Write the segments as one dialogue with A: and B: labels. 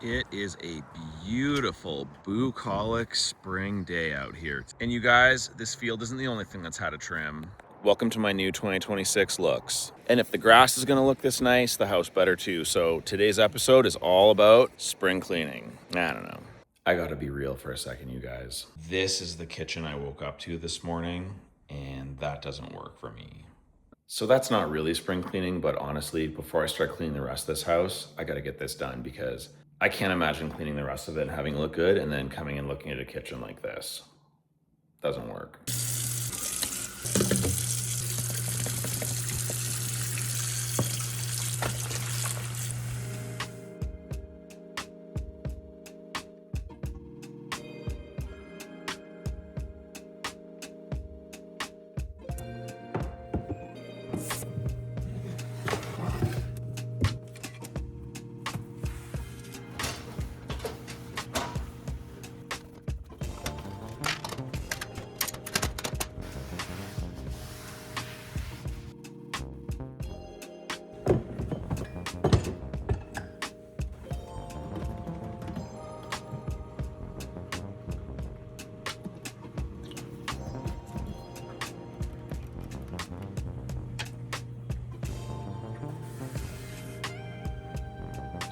A: It is a beautiful bucolic spring day out here. And you guys, this field isn't the only thing that's had a trim. Welcome to my new 2026 looks. And if the grass is gonna look this nice, the house better too. So today's episode is all about spring cleaning. I don't know. I gotta be real for a second, you guys. This is the kitchen I woke up to this morning, and that doesn't work for me. So that's not really spring cleaning, but honestly, before I start cleaning the rest of this house, I gotta get this done because I can't imagine cleaning the rest of it and having it look good and then coming and looking at a kitchen like this. Doesn't work.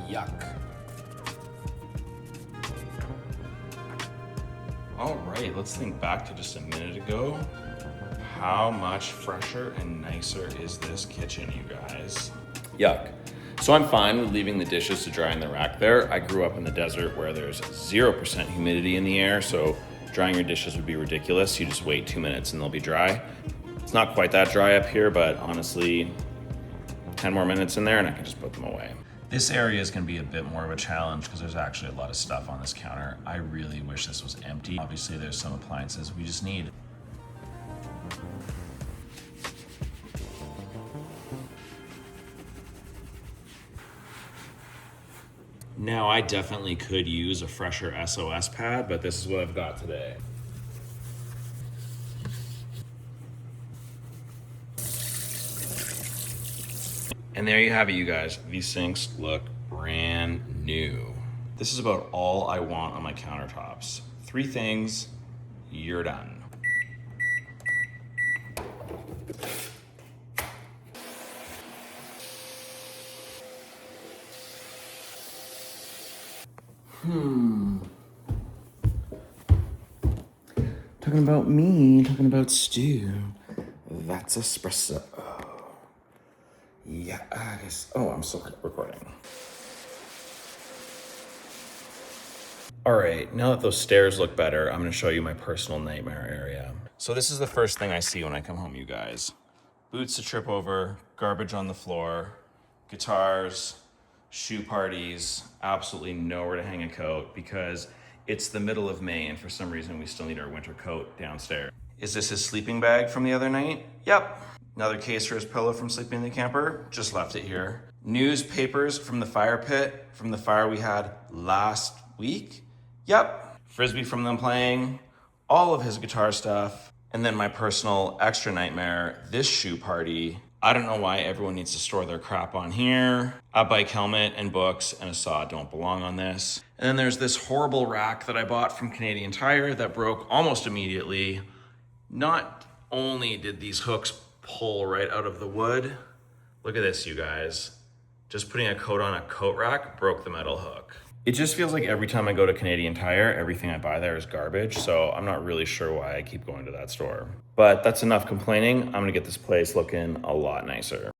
A: Yuck. All right, let's think back to just a minute ago. How much fresher and nicer is this kitchen, you guys? Yuck. So I'm fine with leaving the dishes to dry in the rack there. I grew up in the desert where there's 0% humidity in the air, so drying your dishes would be ridiculous. You just wait 2 minutes and they'll be dry. It's not quite that dry up here, but honestly, 10 more minutes in there and I can just put them away. This area is going to be a bit more of a challenge because there's actually a lot of stuff on this counter. I really wish this was empty. Obviously, there's some appliances we just need. Now, I definitely could use a fresher SOS pad, but this is what I've got today. And there you have it, you guys. These sinks look brand new. This is about all I want on my countertops. 3 things, you're done. Talking about me, talking about stew. That's espresso. Yeah, I guess. Oh, I'm still recording. All right, now that those stairs look better, I'm gonna show you my personal nightmare area. So this is the first thing I see when I come home, you guys. Boots to trip over, garbage on the floor, guitars, shoe parties, absolutely nowhere to hang a coat because it's the middle of May and for some reason we still need our winter coat downstairs. Is this his sleeping bag from the other night? Yep. Another case for his pillow from sleeping in the camper, just left it here. Newspapers from the fire pit, from the fire we had last week. Yep. Frisbee from them playing, all of his guitar stuff, and then my personal extra nightmare, this shoe party. I don't know why everyone needs to store their crap on here. A bike helmet and books and a saw don't belong on this. And then there's this horrible rack that I bought from Canadian Tire that broke almost immediately. Not only did these hooks pull right out of the wood, look at this, you guys. Just putting a coat on a coat rack broke the metal hook. It just feels like every time I go to Canadian Tire, everything I buy there is garbage, so I'm not really sure why I keep going to that store. But that's enough complaining. I'm gonna get this place looking a lot nicer.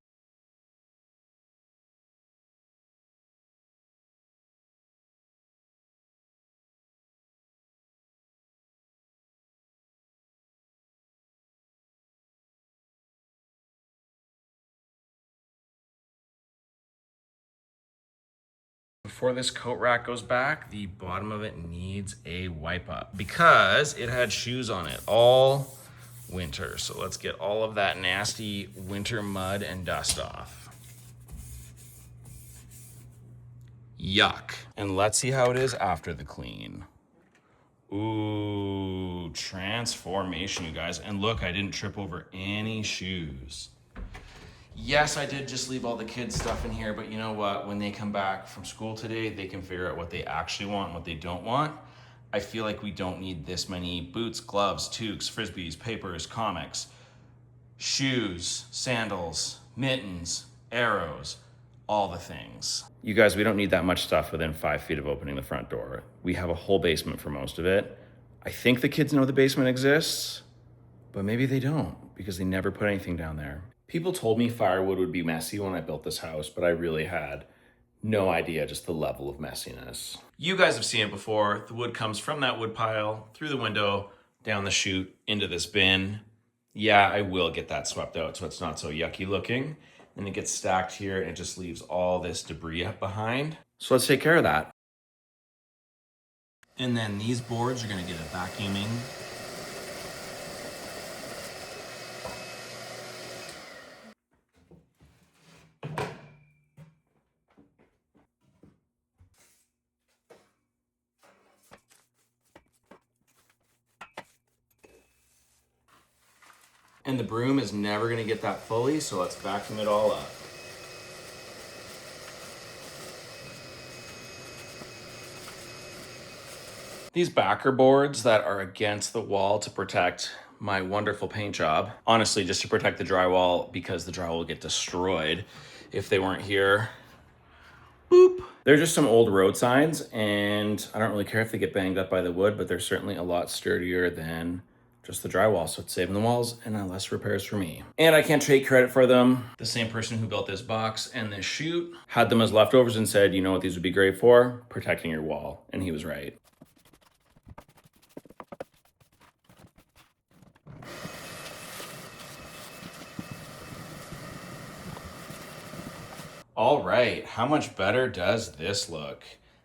A: Before this coat rack goes back, the bottom of it needs a wipe up because it had shoes on it all winter. So let's get all of that nasty winter mud and dust off. Yuck. And let's see how it is after the clean. Ooh, transformation, you guys. And look, I didn't trip over any shoes. Yes, I did just leave all the kids' stuff in here, but you know what? When they come back from school today, they can figure out what they actually want and what they don't want. I feel like we don't need this many boots, gloves, toques, frisbees, papers, comics, shoes, sandals, mittens, arrows, all the things. You guys, we don't need that much stuff within 5 feet of opening the front door. We have a whole basement for most of it. I think the kids know the basement exists, but maybe they don't because they never put anything down there. People told me firewood would be messy when I built this house, but I really had no idea just the level of messiness. You guys have seen it before. The wood comes from that wood pile, through the window, down the chute, into this bin. Yeah, I will get that swept out so it's not so yucky looking. And it gets stacked here and it just leaves all this debris up behind. So let's take care of that. And then these boards are gonna get a vacuuming. And the broom is never gonna get that fully, so let's vacuum it all up. These backer boards that are against the wall to protect my wonderful paint job, honestly, just to protect the drywall because the drywall will get destroyed if they weren't here. Boop. They're just some old road signs, and I don't really care if they get banged up by the wood, but they're certainly a lot sturdier than just the drywall, so it's saving the walls and less repairs for me. And I can't take credit for them. The same person who built this box and this chute had them as leftovers and said, you know what these would be great for? Protecting your wall. And he was right. All right, how much better does this look?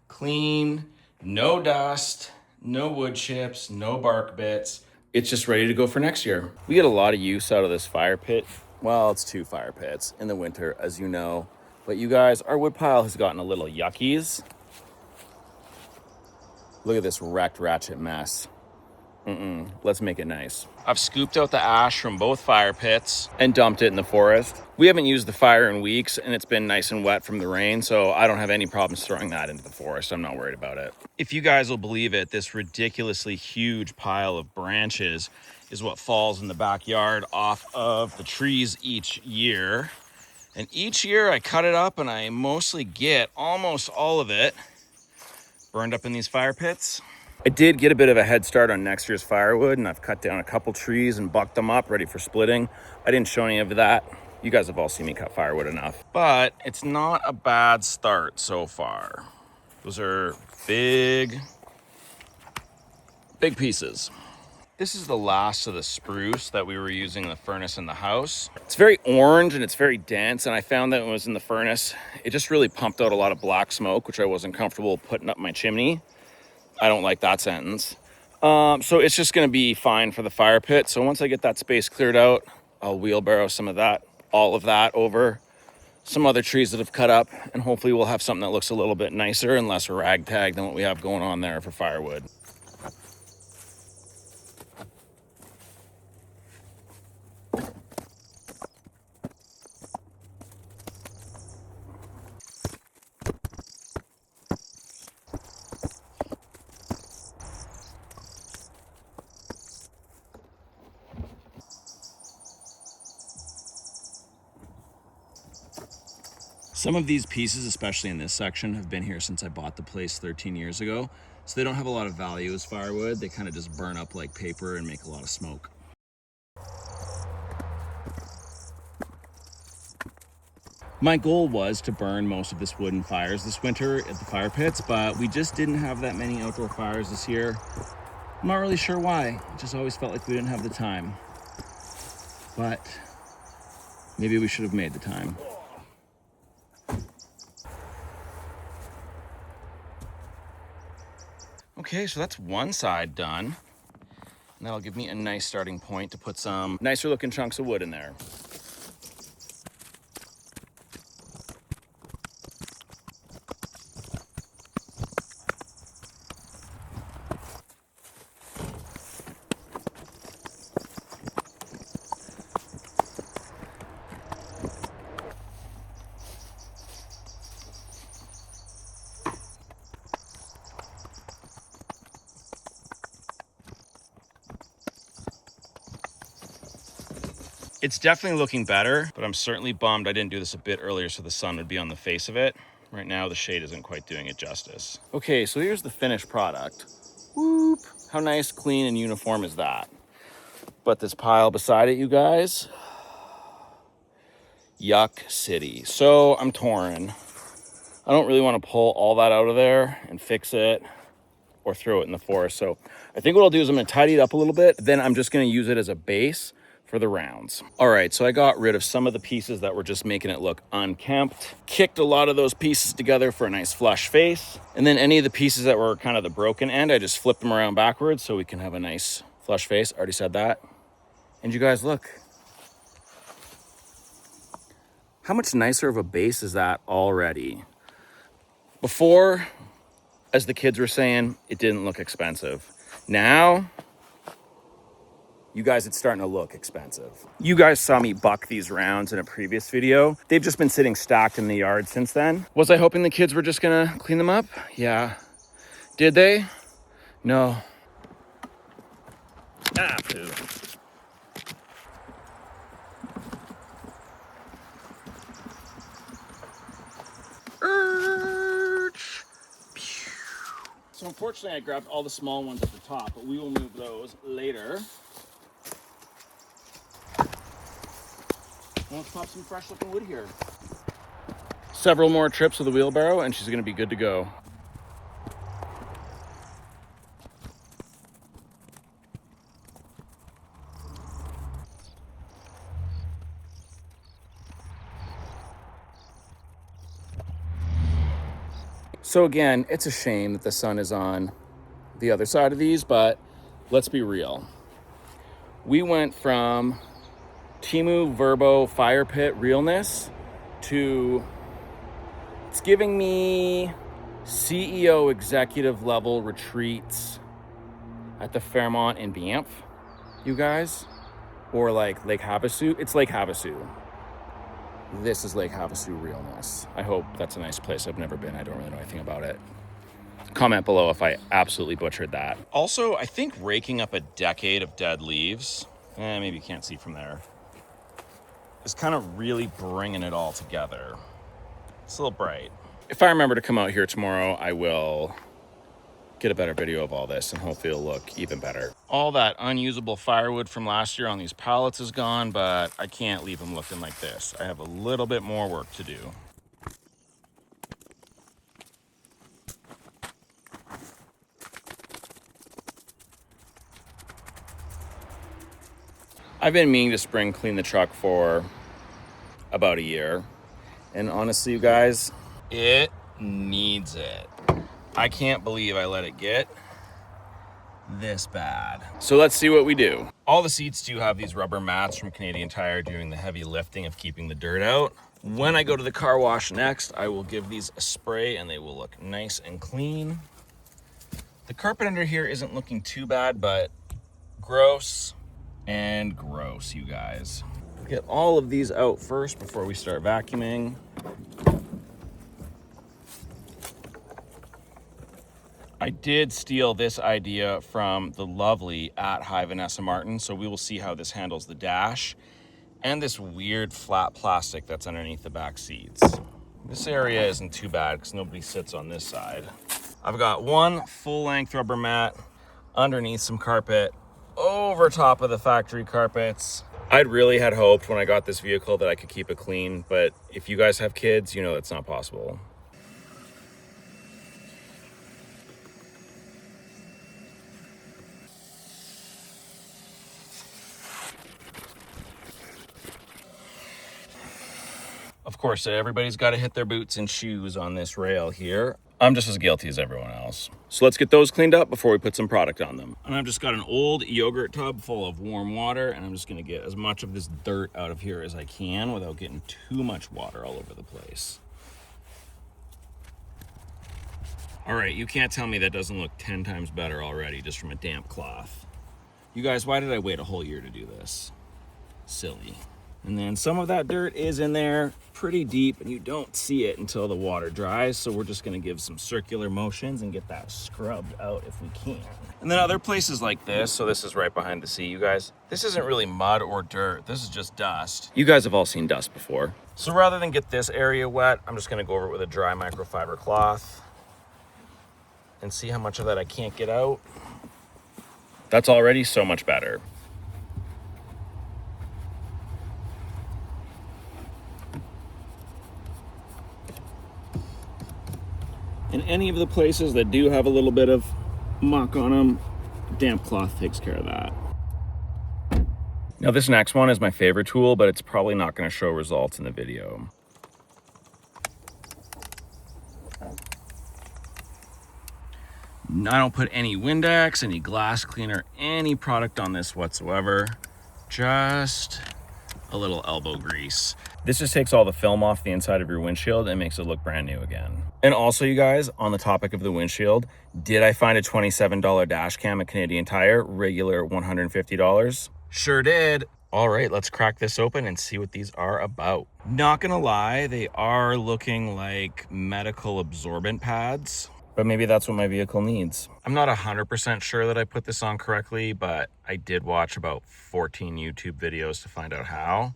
A: Clean, no dust, no wood chips, no bark bits. It's just ready to go for next year. We get a lot of use out of this fire pit. Well, it's 2 fire pits in the winter, as you know. But you guys, our wood pile has gotten a little yuckies. Look at this wrecked ratchet mess. Let's make it nice. I've scooped out the ash from both fire pits and dumped it in the forest. We haven't used the fire in weeks and it's been nice and wet from the rain, so I don't have any problems throwing that into the forest. I'm not worried about it. If you guys will believe it, this ridiculously huge pile of branches is what falls in the backyard off of the trees each year. And each year I cut it up and I mostly get almost all of it burned up in these fire pits. I did get a bit of a head start on next year's firewood, and I've cut down a couple trees and bucked them up, ready for splitting. I didn't show any of that. You guys have all seen me cut firewood enough. But it's not a bad start so far. Those are big pieces. This is the last of the spruce that we were using in the furnace in the house. It's very orange and it's very dense, and I found that when it was in the furnace, it just really pumped out a lot of black smoke, which I wasn't comfortable putting up my chimney. I don't like that sentence. So it's just gonna be fine for the fire pit. So once I get that space cleared out, I'll wheelbarrow some of that, all of that over some other trees that have cut up, and hopefully we'll have something that looks a little bit nicer and less ragtag than what we have going on there for firewood. Some of these pieces, especially in this section, have been here since I bought the place 13 years ago. So they don't have a lot of value as firewood. They kind of just burn up like paper and make a lot of smoke. My goal was to burn most of this wood in fires this winter at the fire pits, but we just didn't have that many outdoor fires this year. I'm not really sure why. It just always felt like we didn't have the time. But maybe we should have made the time. Okay, so that's one side done. And that'll give me a nice starting point to put some nicer looking chunks of wood in there. It's definitely looking better, but I'm certainly bummed I didn't do this a bit earlier so the sun would be on the face of it. Right now, the shade isn't quite doing it justice. Okay, so here's the finished product. Whoop! How nice, clean, and uniform is that? But this pile beside it, you guys, yuck city. So I'm torn. I don't really want to pull all that out of there and fix it or throw it in the forest. So I think what I'll do is I'm going to tidy it up a little bit. Then I'm just going to use it as a base for the rounds. All right, so I got rid of some of the pieces that were just making it look unkempt, kicked a lot of those pieces together for a nice flush face. And then any of the pieces that were kind of the broken end, I just flipped them around backwards so we can have a nice flush face. Already said that. And you guys, look. How much nicer of a base is that already? Before, as the kids were saying, it didn't look expensive. Now, you guys, it's starting to look expensive. You guys saw me buck these rounds in a previous video. They've just been sitting stacked in the yard since then. Was I hoping the kids were just gonna clean them up? Yeah. Did they? No. Ah, poo. So unfortunately I grabbed all the small ones at the top, but we will move those later. Let's pop some fresh looking wood here. Several more trips with the wheelbarrow and she's gonna be good to go. So again, it's a shame that the sun is on the other side of these, but let's be real. We went from Temu Verbo Firepit realness to, it's giving me CEO executive level retreats at the Fairmont in Banff, you guys, or like Lake Havasu. It's Lake Havasu. This is Lake Havasu realness. I hope that's a nice place. I've never been. I don't really know anything about it. Comment below if I absolutely butchered that. Also, I think raking up a decade of dead leaves, maybe you can't see from there, is kind of really bringing it all together. It's a little bright. If I remember to come out here tomorrow, I will get a better video of all this and hopefully it'll look even better. All that unusable firewood from last year on these pallets is gone, but I can't leave them looking like this. I have a little bit more work to do. I've been meaning to spring clean the truck for about a year. And honestly, you guys, it needs it. I can't believe I let it get this bad. So let's see what we do. All the seats do have these rubber mats from Canadian Tire doing the heavy lifting of keeping the dirt out. When I go to the car wash next, I will give these a spray and they will look nice and clean. The carpet under here isn't looking too bad, but gross and gross, you guys. Get all of these out first before we start vacuuming. I did steal this idea from the lovely @Hi Vanessa Martin, so we will see how this handles the dash and this weird flat plastic that's underneath the back seats. This area isn't too bad because nobody sits on this side. I've got one full-length rubber mat underneath some carpet over top of the factory carpets. I'd really had hoped when I got this vehicle that I could keep it clean, but if you guys have kids, you know that's not possible. Of course, everybody's got to hit their boots and shoes on this rail here. I'm just as guilty as everyone else. So let's get those cleaned up before we put some product on them. And I've just got an old yogurt tub full of warm water, and I'm just gonna get as much of this dirt out of here as I can without getting too much water all over the place. All right, you can't tell me that doesn't look 10 times better already just from a damp cloth. You guys, why did I wait a whole year to do this? Silly. And then some of that dirt is in there pretty deep and you don't see it until the water dries. So we're just gonna give some circular motions and get that scrubbed out if we can. And then other places like this, so this is right behind the sea, you guys. This isn't really mud or dirt, this is just dust. You guys have all seen dust before. So rather than get this area wet, I'm just gonna go over it with a dry microfiber cloth and see how much of that I can't get out. That's already so much better. And any of the places that do have a little bit of muck on them, damp cloth takes care of that. Now this next one is my favorite tool, but it's probably not going to show results in the video. I don't put any Windex, any glass cleaner, any product on this whatsoever. Just a little elbow grease. This just takes all the film off the inside of your windshield and makes it look brand new again. And also, you guys, on the topic of the windshield, did I find a $27 dash cam at Canadian Tire, regular $150? Sure did. All right, let's crack this open and see what these are about. Not gonna lie, they are looking like medical absorbent pads, but maybe that's what my vehicle needs. I'm not 100% sure that I put this on correctly, but I did watch about 14 YouTube videos to find out how.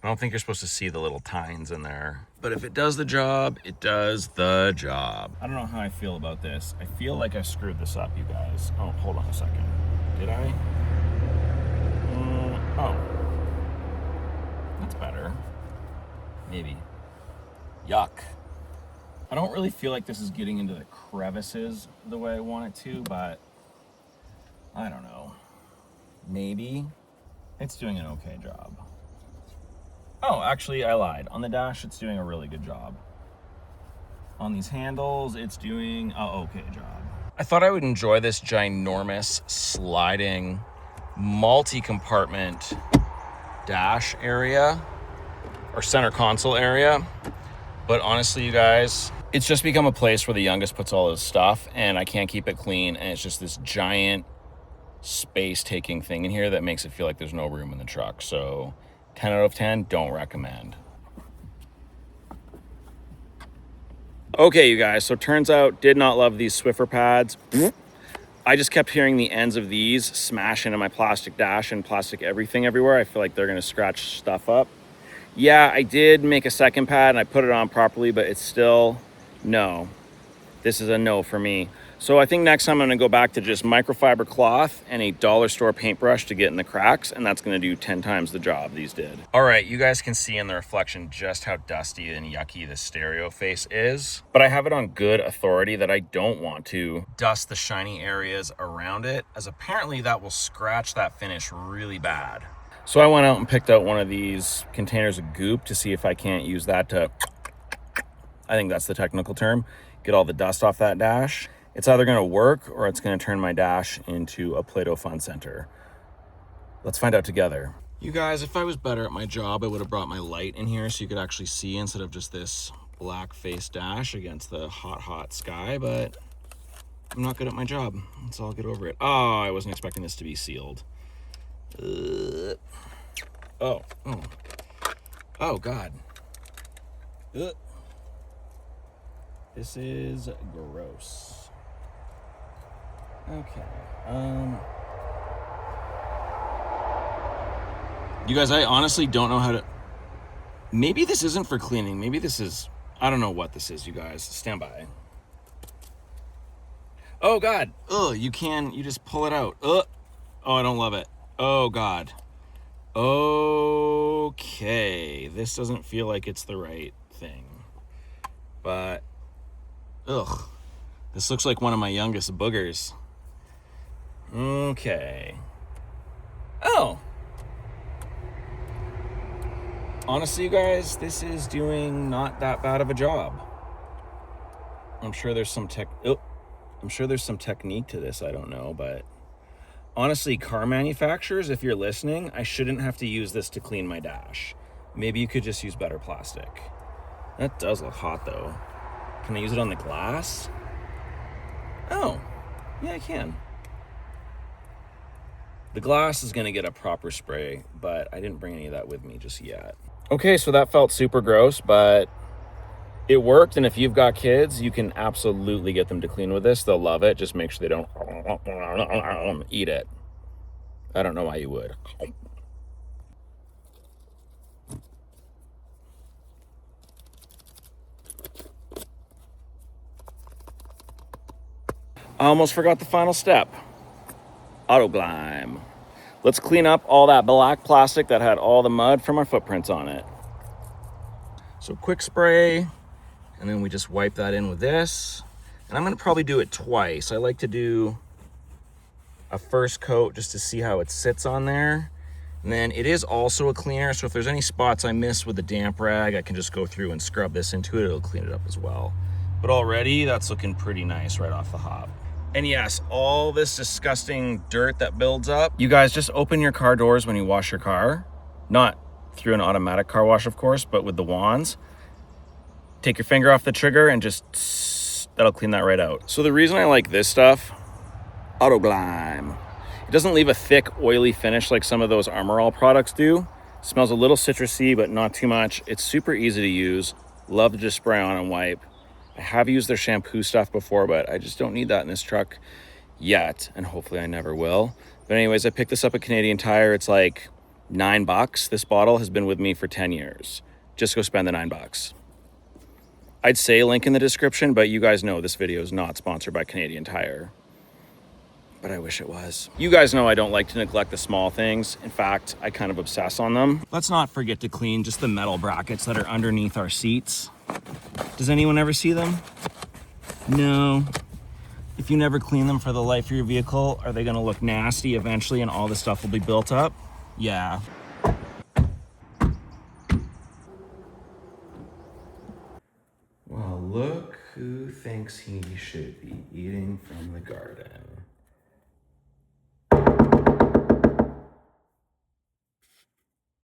A: I don't think you're supposed to see the little tines in there. But if it does the job, it does the job. I don't know how I feel about this. I feel like I screwed this up, you guys. Oh, hold on a second. Did I? Oh. That's better. Maybe. Yuck. I don't really feel like this is getting into the crevices the way I want it to, but I don't know. Maybe. It's doing an okay job. Oh, actually, I lied. On the dash, it's doing a really good job. On these handles, it's doing an okay job. I thought I would enjoy this ginormous sliding multi-compartment dash area or center console area. But honestly, you guys, it's just become a place where the youngest puts all his stuff and I can't keep it clean. And it's just this giant space-taking thing in here that makes it feel like there's no room in the truck. So 10 out of 10, don't recommend. Okay, you guys, so turns out, did not love these Swiffer pads. I just kept hearing the ends of these smash into my plastic dash and plastic everything everywhere. I feel like they're gonna scratch stuff up. Yeah, I did make a second pad and I put it on properly, but it's still no. This is a no for me. So I think next time I'm gonna go back to just microfiber cloth and a dollar store paintbrush to get in the cracks, and that's gonna do 10 times the job these did. All right, you guys can see in the reflection just how dusty and yucky the stereo face is, but I have it on good authority that I don't want to dust the shiny areas around it, as apparently that will scratch that finish really bad. So I went out and picked out one of these containers of goop to see if I can't use that to, I think that's the technical term, get all the dust off that dash. It's either gonna work or it's gonna turn my dash into a Play-Doh fun center. Let's find out together. You guys, if I was better at my job, I would have brought my light in here so you could actually see instead of just this black face dash against the hot, hot sky, but I'm not good at my job. Let's all get over it. Oh, I wasn't expecting this to be sealed. Oh, God. This is gross. Okay. You guys, I honestly don't know how to... Maybe this isn't for cleaning. Maybe this is... I don't know what this is, you guys. Stand by. Oh, God. Oh, you just pull it out. Oh, I don't love it. Oh, God. Okay. This doesn't feel like it's the right thing. But... Ugh. This looks like one of my youngest boogers. Okay. Oh. Honestly, you guys, this is doing not that bad of a job. I'm sure there's some technique to this, I don't know, but honestly, car manufacturers, if you're listening, I shouldn't have to use this to clean my dash. Maybe you could just use better plastic. That does look hot though. Can I use it on the glass? Oh, yeah, I can. The glass is gonna get a proper spray, but I didn't bring any of that with me just yet. Okay, so that felt super gross, but it worked. And if you've got kids, you can absolutely get them to clean with this. They'll love it. Just make sure they don't eat it. I don't know why you would. I almost forgot the final step. AutoGlym. Let's clean up all that black plastic that had all the mud from our footprints on it. So quick spray, and then we just wipe that in with this. And I'm gonna probably do it twice. I like to do a first coat just to see how it sits on there. And then it is also a cleaner, so if there's any spots I miss with the damp rag, I can just go through and scrub this into it. It'll clean it up as well. But already that's looking pretty nice right off the hop. And yes, all this disgusting dirt that builds up, you guys just open your car doors when you wash your car. Not through an automatic car wash, of course, but with the wands. Take your finger off the trigger and just, that'll clean that right out. So the reason I like this stuff, AutoGlym, it doesn't leave a thick, oily finish like some of those Armor All products do. It smells a little citrusy, but not too much. It's super easy to use. Love to just spray on and wipe. I have used their shampoo stuff before, but I just don't need that in this truck yet, and hopefully I never will. But anyways, I picked this up at Canadian Tire. It's like $9. This bottle has been with me for 10 years. Just go spend the $9. I'd say link in the description, but you guys know this video is not sponsored by Canadian Tire. But I wish it was. You guys know I don't like to neglect the small things. In fact, I kind of obsess on them. Let's not forget to clean just the metal brackets that are underneath our seats. Does anyone ever see them? No. If you never clean them for the life of your vehicle, are they gonna look nasty eventually and all the stuff will be built up? Yeah. Well, look who thinks he should be eating from the garden.